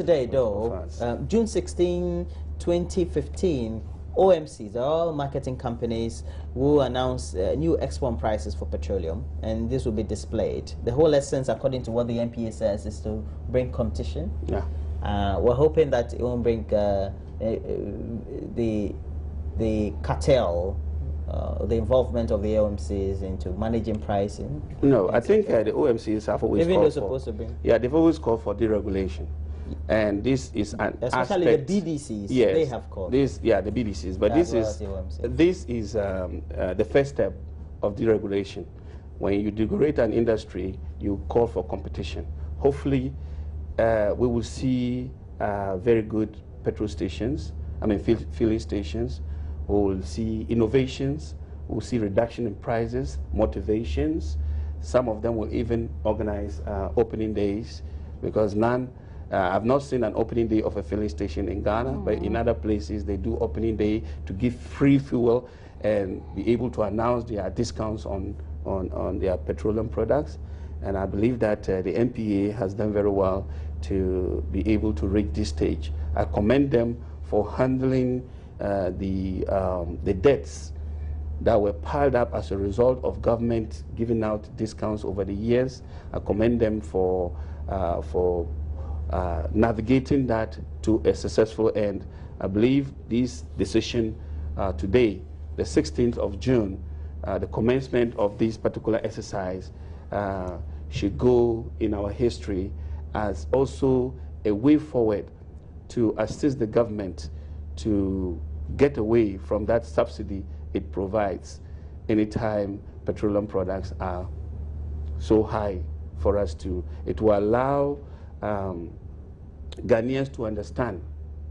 today, though, June 16, 2015, OMCs, all marketing companies, will announce new export prices for petroleum, and this will be displayed. The whole essence, according to what the NPA says, is to bring competition. Yeah. We're hoping that it won't bring the cartel, the involvement of the OMCs into managing pricing. No, I think the OMCs have always called for, they've always called for deregulation. And this is an especially aspect, the BDCs, yes, they have called. The BDCs, but this is the first step of deregulation. When you deregulate an industry, you call for competition. Hopefully, we will see very good petrol stations, filling stations. We will see innovations. We will see reduction in prices, motivations. Some of them will even organize opening days, because I've not seen an opening day of a filling station in Ghana, but in other places they do opening day to give free fuel and be able to announce their discounts on their petroleum products. And I believe that the NPA has done very well to be able to reach this stage. I commend them for handling the debts that were piled up as a result of government giving out discounts over the years. I commend them for navigating that to a successful end. I believe this decision today, the 16th of June, the commencement of this particular exercise should go in our history as also a way forward to assist the government to get away from that subsidy it provides anytime petroleum products are so high for us to. It will allow Ghanaians to understand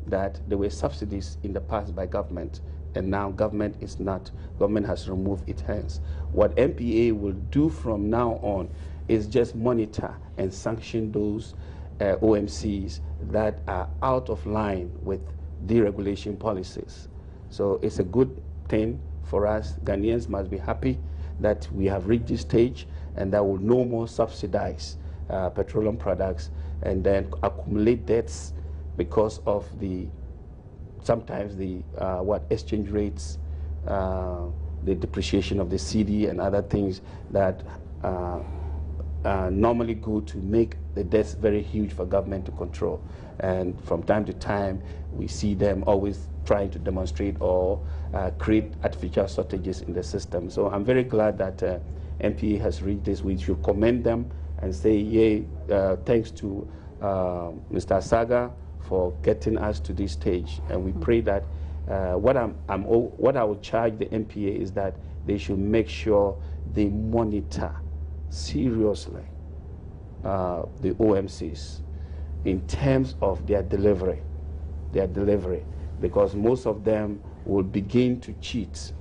that there were subsidies in the past by government, and now government is not. Government has removed its hands. What NPA will do from now on is just monitor and sanction those OMCs that are out of line with deregulation policies. So it's a good thing for us. Ghanaians must be happy that we have reached this stage and that will no more subsidize petroleum products and then accumulate debts because of sometimes the exchange rates, the depreciation of the CD and other things that normally go to make the debts very huge for government to control. And from time to time, we see them always trying to demonstrate or create artificial shortages in the system. So I'm very glad that NPA has reached this. We should commend them and say, yay, thanks to Mr. Saga for getting us to this stage. And we pray that what I would charge the NPA is that they should make sure they monitor seriously the OMCs in terms of their delivery, because most of them will begin to cheat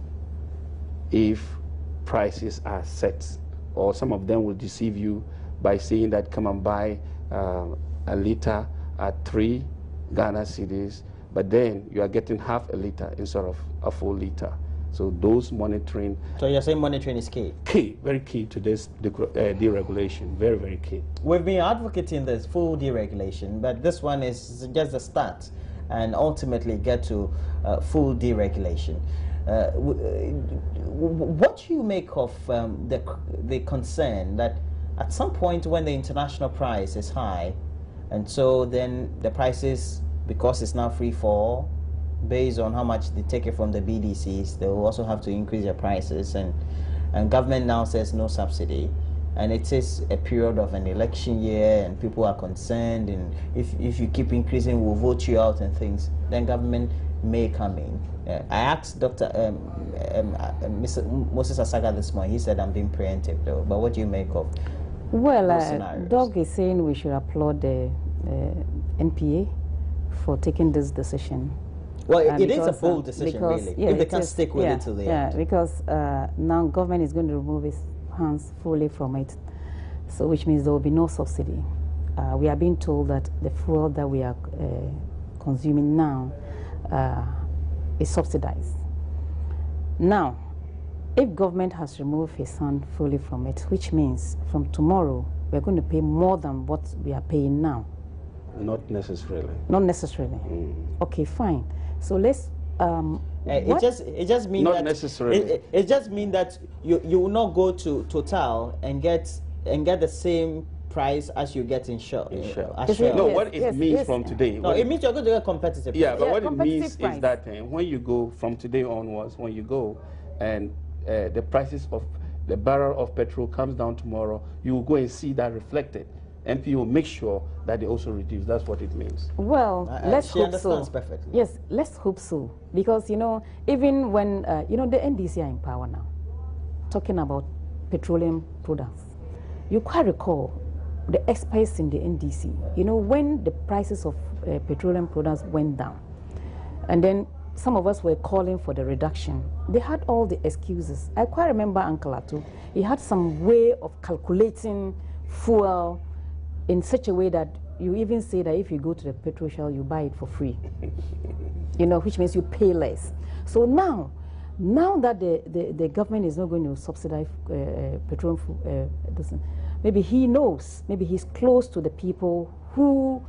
if prices are set, or some of them will deceive you by saying that come and buy a liter at 3 Ghana cedis, but then you are getting half a liter instead of a full liter. So those monitoring. So you're saying monitoring is key? Key, very key to this deregulation, very, very key. We've been advocating this full deregulation, but this one is just the start and ultimately get to full deregulation. What do you make of the concern that at some point when the international price is high, and so then the prices, because it's now free fall, based on how much they take it from the BDCs, they will also have to increase their prices, and government now says no subsidy, and it is a period of an election year and people are concerned, and if you keep increasing, we'll vote you out and things, then government may come in. I asked Dr. Mr. Moses Asaga this morning. He said I'm being preemptive though, but what do you make of well, Doug is saying we should applaud the NPA for taking this decision. Well, it is a bold decision, really, if they can't stick with it till the end. Yeah, because now government is going to remove its hands fully from it, so which means there will be no subsidy. We are being told that the fuel that we are consuming now is subsidized. Now, if government has removed its hand fully from it, which means from tomorrow we're going to pay more than what we are paying now. Not necessarily. Not necessarily. Okay, fine. So let's. It just means not that necessarily. It just means that you will not go to Total and get the same price as you get in Shell. No, what it means from today. No, it means you're going to get competitive. Yeah, but what it means price. is that when you go from today onwards, when you go and the prices of the barrel of petrol comes down tomorrow, you will go and see that reflected. NPA will make sure that they also reduce. That's what it means. Well, let's she hope understands so. perfectly. Yes, let's hope so. Because, even when, the NDC are in power now, talking about petroleum products, you quite recall the experts in the NDC, when the prices of petroleum products went down, and then some of us were calling for the reduction, they had all the excuses. I quite remember Uncle Atu, he had some way of calculating fuel in such a way that you even say that if you go to the petrol shell, you buy it for free, which means you pay less. So now that the government is not going to subsidize petroleum, maybe he knows, maybe he's close to the people who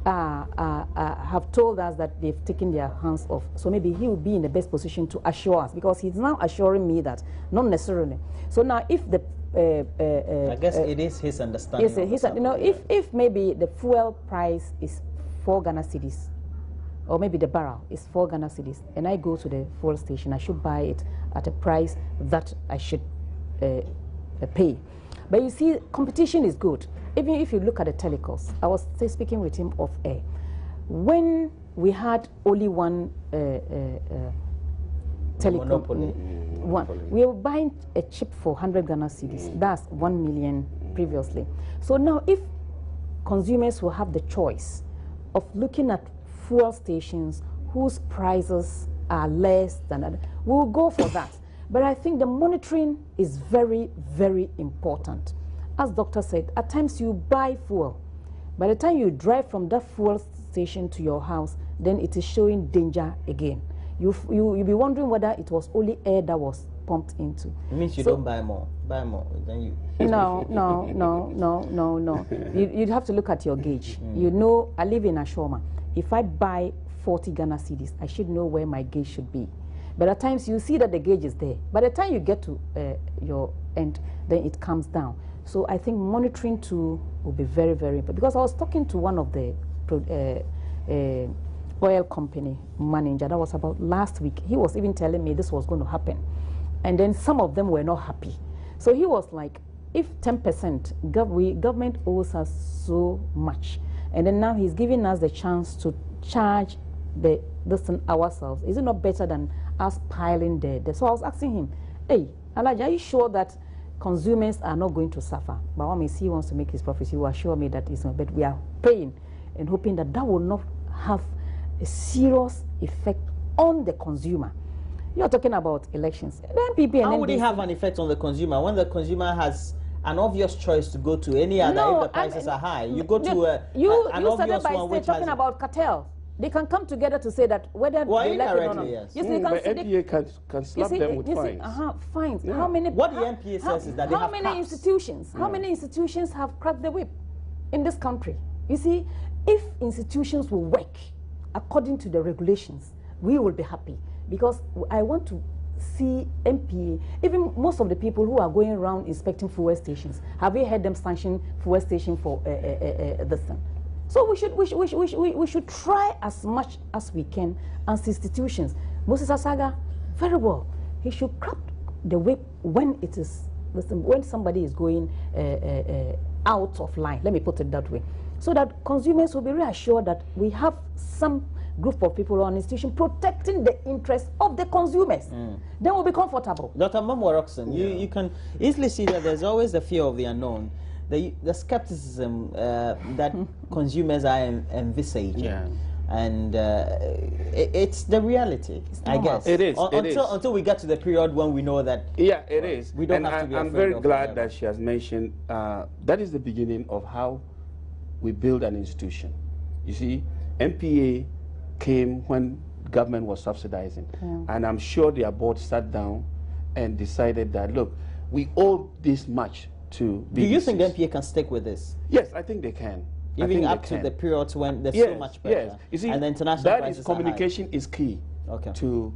have told us that they've taken their hands off. So maybe he will be in the best position to assure us, because he's now assuring me that not necessarily. So now if the I guess it is his understanding. Yes, if maybe the fuel price is 4 Ghana cedis, or maybe the barrel is 4 Ghana cedis, and I go to the fuel station, I should buy it at a price that I should pay. But you see, competition is good. Even if you look at the telecoms, I was speaking with him off air. When we had only one telecom, we were buying a chip for 100 Ghana cedis. That's 1 million previously. So now, if consumers will have the choice of looking at fuel stations whose prices are less than other, we'll go for that. But I think the monitoring is very, very important. As Doctor said, at times you buy fuel. By the time you drive from that fuel station to your house, then it is showing danger again. You'll be wondering whether it was only air that was pumped into. It means you don't buy more. Buy more, then you... No. You'd have to look at your gauge. I live in Ashoma. If I buy 40 Ghana cedis, I should know where my gauge should be. But at times you see that the gauge is there. By the time you get to your end, then it comes down. So I think monitoring too will be very, very important. Because I was talking to one of the oil company manager, that was about last week. He was even telling me this was going to happen. And then some of them were not happy. So he was like, if 10%, government owes us so much, and then now he's giving us the chance to charge this thing ourselves, is it not better than us piling there? So I was asking him, hey, Elijah, are you sure that consumers are not going to suffer? But what means he wants to make his profits, he will assure me that it's not, but we are praying and hoping that that will not have a serious effect on the consumer. You're talking about elections. How would it have an effect on the consumer when the consumer has an obvious choice to go to any other if the prices are high? You go to an obvious one which talking about cartel. They can come together to say that whether they like it or not. Yes. Yes, but NPA can slap them with fines. Fines. Yeah. How many? What the NPA says is that they have caps. How many institutions have cracked the whip in this country? You see, if institutions will work according to the regulations, we will be happy. Because I want to see NPA, even most of the people who are going around inspecting fuel stations, have we heard them sanction fuel station for this thing? So we should try as much as we can as institutions. Moses Asaga, very well, he should crack the whip when it is, when somebody is going out of line, let me put it that way, so that consumers will be reassured that we have some group of people or an institution protecting the interests of the consumers. Then we'll be comfortable. Dr. Mamwa Roxon, you can easily see that there's always the fear of the unknown, the skepticism that consumers are envisaging. Yeah. And it's the reality, I guess. It is. Until we get to the period when we know that. Yeah, it is. We don't have to be I'm very glad that she has mentioned that is the beginning of how we build an institution. You see, NPA came when government was subsidizing, and I'm sure their board sat down and decided that, look, we owe this much to businesses. Do you think the NPA can stick with this? Yes, I think they can. Even up to the periods when there's so much pressure. Yes. You see, and the international that is communication is key to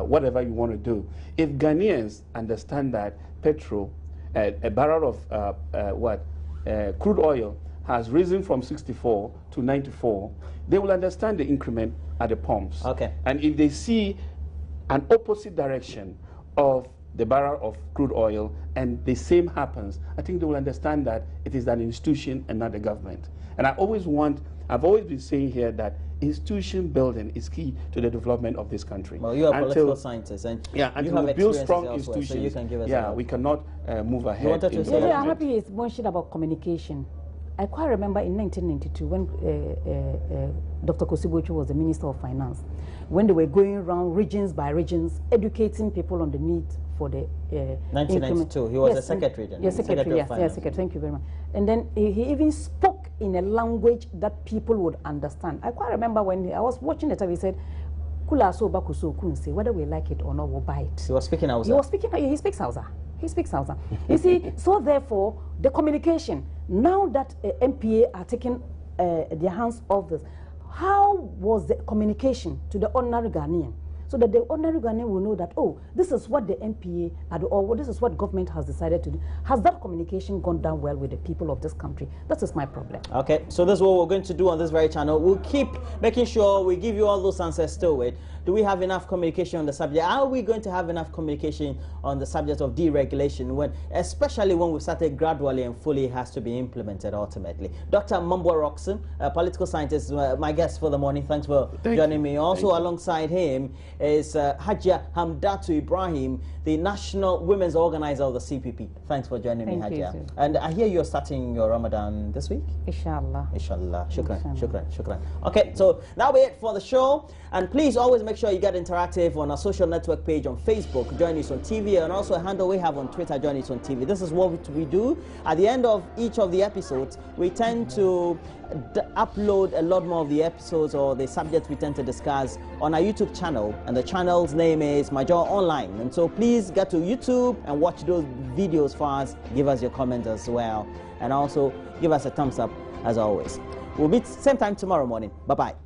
whatever you want to do. If Ghanaians understand that petrol, a barrel of crude oil has risen from 64 to 94, they will understand the increment at the pumps. And if they see an opposite direction of the barrel of crude oil and the same happens, I think they will understand that it is an institution and not the government. And I've always been saying here that institution building is key to the development of this country. Well, you are a political scientist, and until we build strong institutions, so you can give us we cannot move ahead. You wanted to say I'm happy it's mentioned about communication. I quite remember in 1992 when Dr. Kosibocho was the Minister of Finance, when they were going around regions by regions, educating people on the need for the 1992. He was a secretary then. Yes, secretary. Yes, secretary. Thank you very much. And then he even spoke in a language that people would understand. I quite remember when I was watching the TV, he said, "Kula so bakuso kunse, whether we like it or not, we'll buy it." He was speaking Hausa. He was speaking. He speaks Hausa. He speaks Hausa. You see, so therefore, the communication. Now that MPA are taking their hands off this, how was the communication to the ordinary Ghanaian? So that the ordinary Ghanaian will know that, oh, this is what the MPA or this is what government has decided to do. Has that communication gone down well with the people of this country? That is my problem. Okay, so this is what we're going to do on this very channel. We'll keep making sure we give you all those answers still with. Do we have enough communication on the subject? Are we going to have enough communication on the subject of deregulation, especially when we started gradually and fully has to be implemented ultimately? Dr. Mambwa Roxon, a political scientist, my guest for the morning. Thanks for joining me. Also alongside him is Hajia Hamdatu Ibrahim, the National Women's Organizer of the CPP. Thanks for joining me, Hajia. And I hear you're starting your Ramadan this week? Inshallah. Inshallah. Shukran. Okay, so that'll be it for the show. And please always make sure you get interactive on our social network page on Facebook, Join Us on TV, and also a handle we have on Twitter, Join Us on TV. This is what we do. At the end of each of the episodes, we tend to upload a lot more of the episodes or the subjects we tend to discuss on our YouTube channel, and the channel's name is Major Online. And so please get to YouTube and watch those videos for us. Give us your comments as well, and also give us a thumbs up as always. We'll meet same time tomorrow morning. Bye-bye.